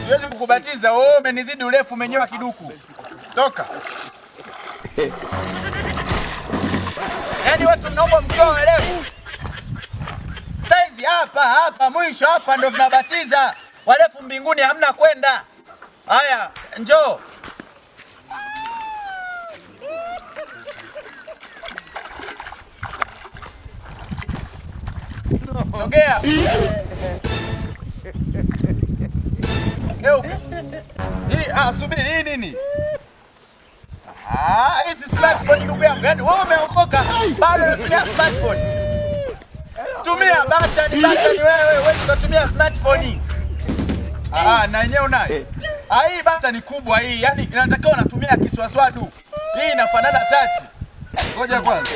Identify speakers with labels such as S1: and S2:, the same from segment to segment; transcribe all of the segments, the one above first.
S1: Siwezi kukubatiza wewe, umenizidi urefu, umenyoa kiduku. Toka. Yaani watu mnaomba mkiwa warefu. Saizi hapa mwisho hapa ndo tunabatiza. Warefu mbinguni hamna kwenda. Haya, njoo. Sogea. Subiri, hii nini? Hizi smartphone ndugu yangu. Yaani wewe umeokoka bado unatumia smartphone. Tumia button wewe unatumia smartphone. Na yenyewe unayo. Hii button kubwa hii. Yaani inatakiwa unatumia kiswaswadu. Hii inafanana touch. Ngoja kwanza.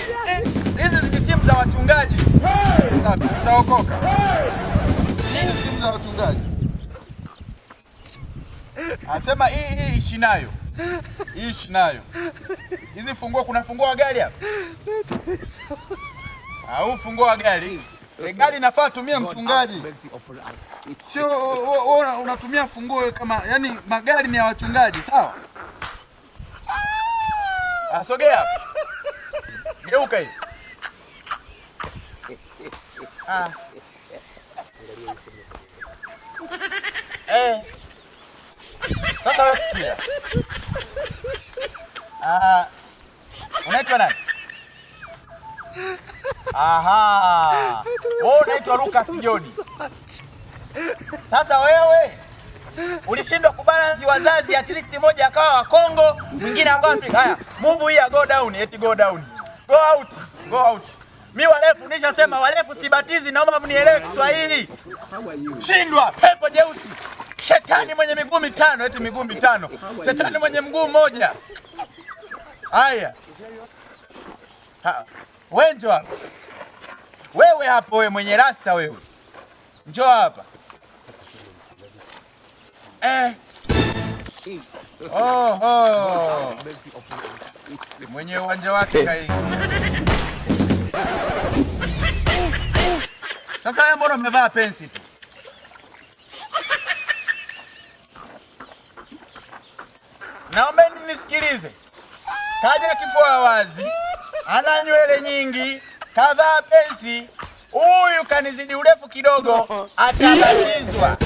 S1: Hizi ni simu za wachungaji. Sasa utaokoka. Hizi simu za wachungaji. Asema hii ishi nayo. Hii ishi nayo. Hizi funguo, kuna funguo wa gari hapa? Au funguo wa gari? Gari inafaa tumia mchungaji. Sio unatumia funguo kama, yani magari ni ya wachungaji, sawa? Sogea hapa. Geuka hivi. Sasa wasikia. Unaitwa nani? Wewe unaitwa Lucas John. Sasa wewe ulishindwa kubalance wazazi, at least moja akawa wa Kongo, mwingine akawa Afrika. Haya, move hii, go down, go down. Go out. Mimi warefu nishasema warefu sibatizi, naomba mnielewe Kiswahili. Shindwa pepo jeusi. Shetani mwenye miguu mitano, miguu mitano. Shetani mwenye mguu mmoja. Haya. Wewe njoo hapa. Wewe hapo, wewe mwenye rasta wewe. Njoo hapa. Mwenye uwanja wake kaingi. Sasa wewe mbona umevaa pensi tu? Naomba nisikilize. Kaja kifua wazi, ana nywele nyingi, kavaa pensi. Huyu kanizidi urefu kidogo, atabatizwa.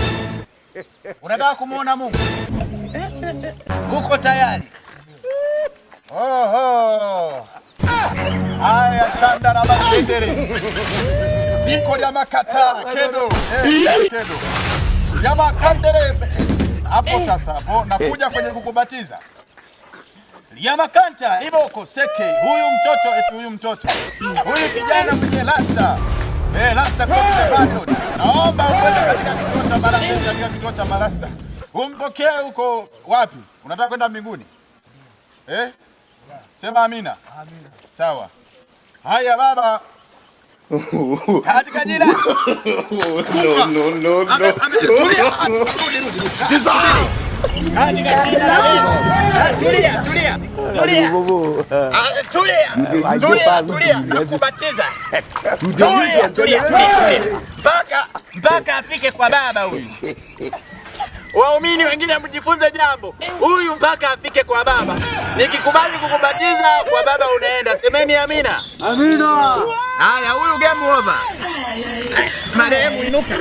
S1: Unataka kumuona Mungu? Uko tayari? Haya, shanda na basendere. Niko ya makata, kedo. Kedo. Ya makandere. Hapo sasa, hapo nakuja kwenye kukubatiza. Yamakanta iboko seke. Huyu mtoto. Huyu kijana mwenye rasta. Rasta kwa bado. Naomba uende katika kituo cha marasta. Umpokee huko wapi? Unataka kwenda mbinguni? Sema amina. Amina. Sawa. Haya baba. Katika jina. No. Tulia. Nakubatiza. Tulia. Mpaka afike kwa baba huyu. Waumini wengine mjifunze jambo. Huyu mpaka afike kwa baba. Nikikubali kukubatiza kwa baba unaenda. Semeni amina.
S2: Amina.
S1: Haya, huyu game over. Marehemu inuka.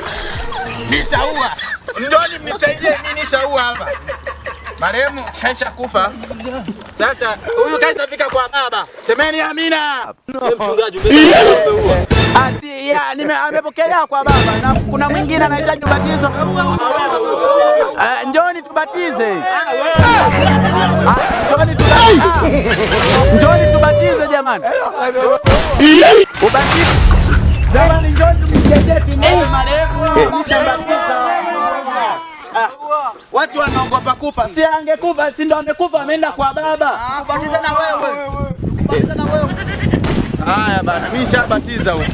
S1: Nishaua. Njoni mnisaidie nini nishaua hapa. Marehemu kaisha kufa. Sasa huyu kaisha fika kwa baba. Semeni amina.
S2: Mchungaji umeua.
S1: Amepokelewa kwa baba na kuna mwingine anahitaji ubatizo. Njoni tubatize. Njoni tubatize jamani. Ubatizo. Jamani njoni tumsaidie tunaye marehemu nishabatiza. Watu wanaogopa kufa. Si angekufa, si ndo amekufa ameenda kwa baba. Batiza na wewe. Haya bana, mimi nishabatiza huko.